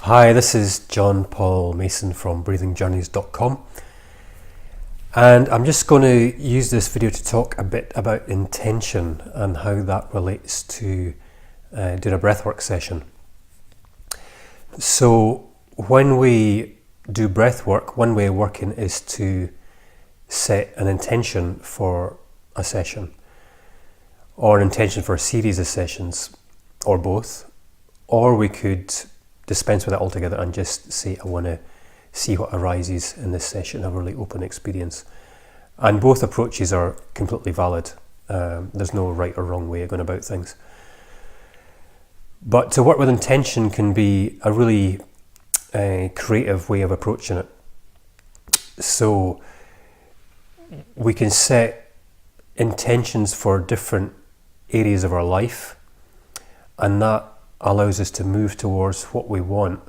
Hi, this is John Paul Mason from breathingjourneys.com, and I'm just going to use this video to talk a bit about intention and how that relates to doing a breathwork session. So when we do breathwork, one way of working is to set an intention for a session, or an intention for a series of sessions, or both, or we could dispense with it altogether and just say, I want to see what arises in this session, have a really open experience. And both approaches are completely valid. There's no right or wrong way of going about things. But to work with intention can be a really creative way of approaching it. So we can set intentions for different areas of our life, and that allows us to move towards what we want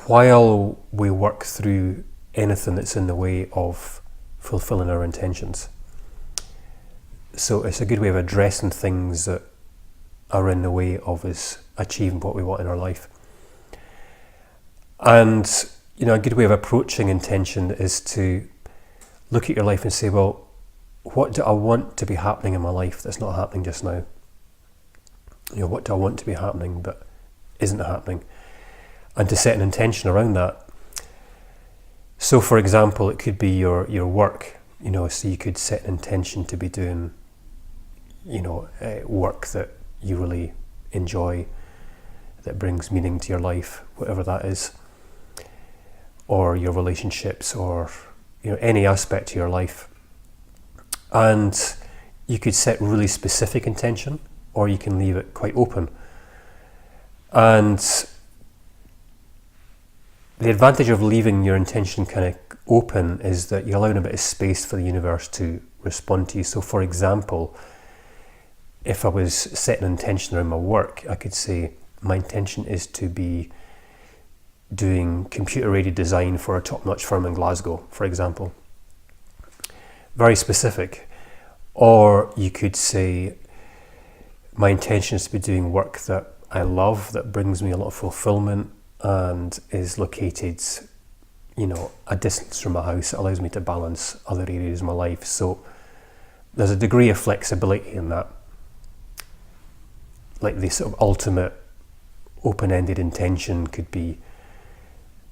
while we work through anything that's in the way of fulfilling our intentions. So it's a good way of addressing things that are in the way of us achieving what we want in our life. And a good way of approaching intention is to look at your life and say, well, what do I want to be happening in my life that's not happening just now? What do I want to be happening that isn't happening? And to set an intention around that. So for example, it could be your work, so you could set an intention to be doing, work that you really enjoy, that brings meaning to your life, whatever that is. Or your relationships, or any aspect to your life. And you could set really specific intention, or you can leave it quite open. And the advantage of leaving your intention kind of open is that you're allowing a bit of space for the universe to respond to you. So for example, if I was setting an intention around my work, I could say my intention is to be doing computer-aided design for a top-notch firm in Glasgow, for example. Very specific. Or you could say, my intention is to be doing work that I love, that brings me a lot of fulfillment and is located, a distance from my house. It allows me to balance other areas of my life. So there's a degree of flexibility in that. Like the sort of ultimate open-ended intention could be,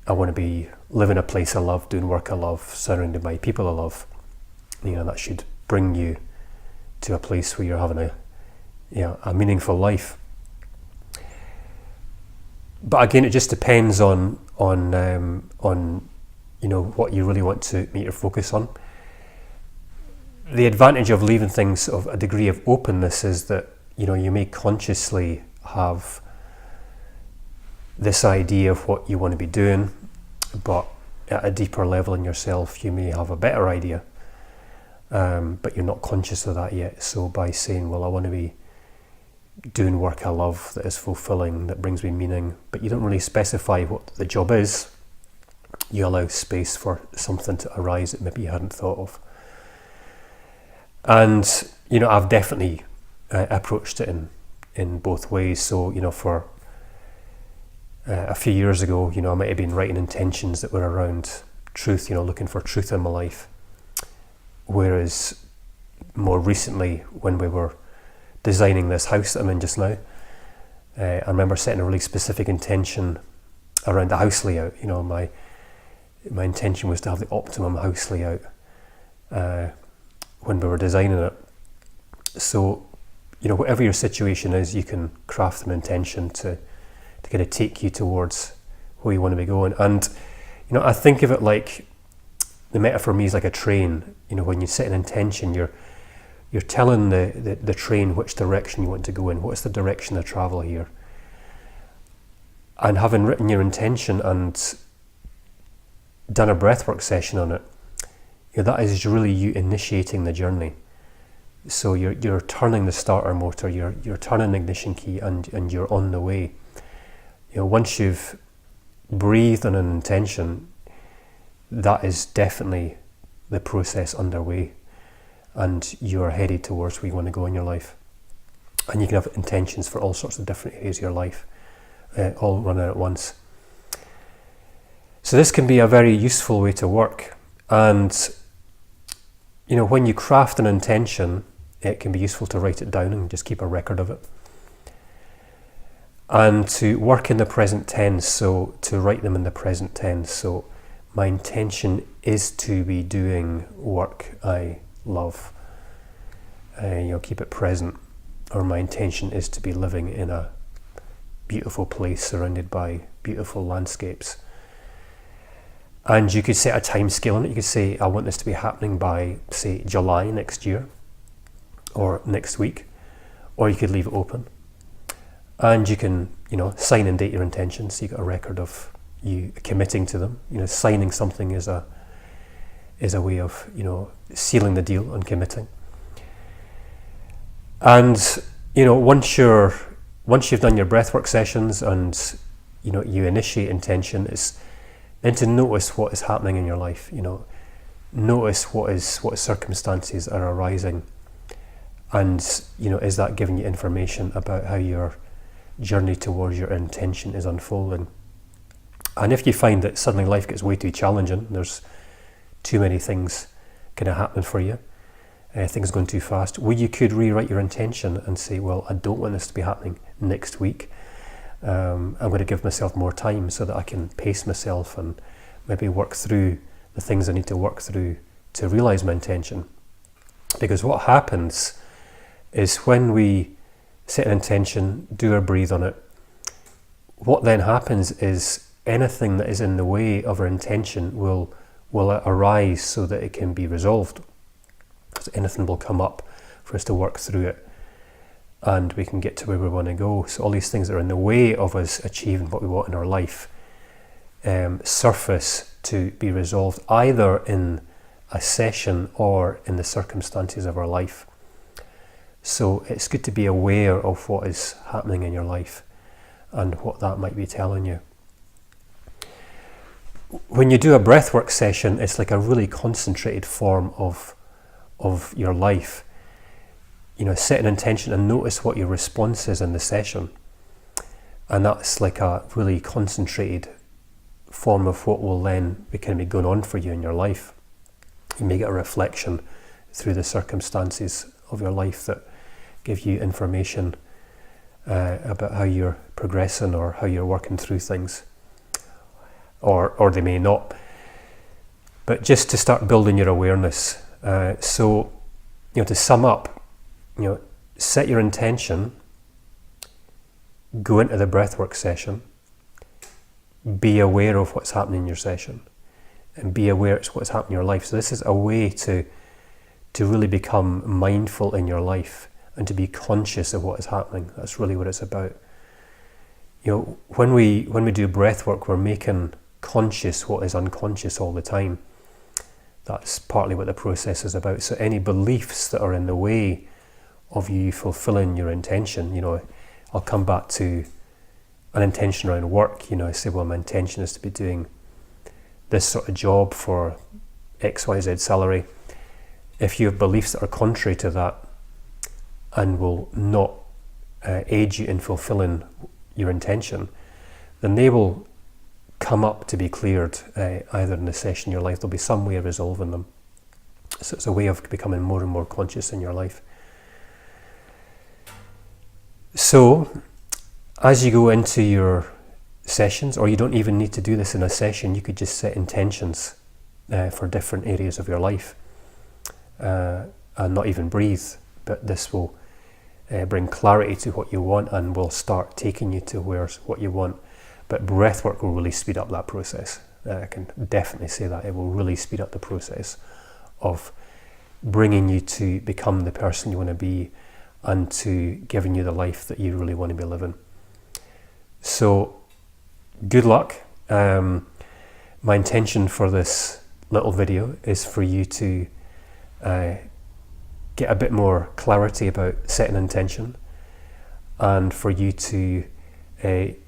I want to be living a place I love, doing work I love, surrounded by people I love. That should bring you to a place where you're having a meaningful life. But again, it just depends on what you really want to meet your focus on. The advantage of leaving things of a degree of openness is that you may consciously have this idea of what you want to be doing, but at a deeper level in yourself you may have a better idea, but you're not conscious of that yet. So by saying, well, I want to be doing work I love that is fulfilling, that brings me meaning, but you don't really specify what the job is, you allow space for something to arise that maybe you hadn't thought of. And I've definitely approached it in both ways. So for a few years ago, I might have been writing intentions that were around truth, looking for truth in my life. Whereas more recently, when we were designing this house that I'm in just now, I remember setting a really specific intention around the house layout. My intention was to have the optimum house layout when we were designing it. So, whatever your situation is, you can craft an intention to kind of take you towards where you want to be going. And I think of it like, the metaphor for me is like a train. When you set an intention, you're telling the train which direction you want to go in. What's the direction of travel here? And having written your intention and done a breathwork session on it, that is really you initiating the journey. So you're turning the starter motor, you're turning the ignition key, and you're on the way. Once you've breathed on an intention, that is definitely the process underway, and you're headed towards where you want to go in your life. And you can have intentions for all sorts of different areas of your life. all running at once. So this can be a very useful way to work. And when you craft an intention, it can be useful to write it down and just keep a record of it. And to work in the present tense, so to write them in the present tense. So my intention is to be doing work I love. Keep it present. Or my intention is to be living in a beautiful place surrounded by beautiful landscapes. And you could set a time scale on it. You could say, I want this to be happening by, say, July next year or next week. Or you could leave it open. And you can, sign and date your intentions. So you got a record of you committing to them. Signing something is a way of, sealing the deal and committing. And, once you've done your breathwork sessions and, you initiate intention, it's then to notice what is happening in your life. Notice what circumstances are arising, and is that giving you information about how your journey towards your intention is unfolding. And if you find that suddenly life gets way too challenging, there's too many things kind of happening for you, things going too fast, you could rewrite your intention and say, well, I don't want this to be happening next week. I'm going to give myself more time so that I can pace myself and maybe work through the things I need to work through to realize my intention. Because what happens is when we set an intention, do our breathe on it, what then happens is anything that is in the way of our intention will arise so that it can be resolved. So anything will come up for us to work through it, and we can get to where we want to go. So all these things that are in the way of us achieving what we want in our life surface to be resolved either in a session or in the circumstances of our life. So it's good to be aware of what is happening in your life and what that might be telling you. When you do a breathwork session, it's like a really concentrated form of your life. Set an intention and notice what your response is in the session. And that's like a really concentrated form of what will then be going on for you in your life. You may get a reflection through the circumstances of your life that give you information about how you're progressing or how you're working through things. Or they may not. But just to start building your awareness. So, to sum up, set your intention, go into the breathwork session, be aware of what's happening in your session, and be aware of what's happening in your life. So this is a way to really become mindful in your life and to be conscious of what is happening. That's really what it's about. When we do breathwork, we're making conscious what is unconscious all the time. That's partly what the process is about. So any beliefs that are in the way of you fulfilling your intention, I'll come back to an intention around work. I say, well, my intention is to be doing this sort of job for XYZ salary. If you have beliefs that are contrary to that and will not aid you in fulfilling your intention, then they will come up to be cleared either in the session in your life. There'll be some way of resolving them. So it's a way of becoming more and more conscious in your life. So as you go into your sessions, or you don't even need to do this in a session, you could just set intentions for different areas of your life and not even breathe, but this will bring clarity to what you want and will start taking you to what you want. But breathwork will really speed up that process. I can definitely say that. It will really speed up the process of bringing you to become the person you want to be and to giving you the life that you really want to be living. So, good luck. My intention for this little video is for you to get a bit more clarity about setting intention, and for you to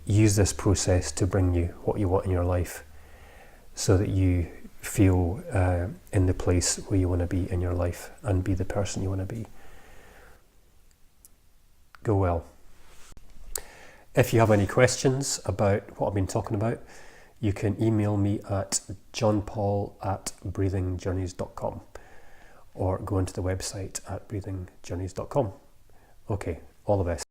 use this process to bring you what you want in your life, so that you feel in the place where you want to be in your life and be the person you want to be. Go well. If you have any questions about what I've been talking about, you can email me at johnpaul@breathingjourneys.com or go onto the website at breathingjourneys.com. Okay, all the best.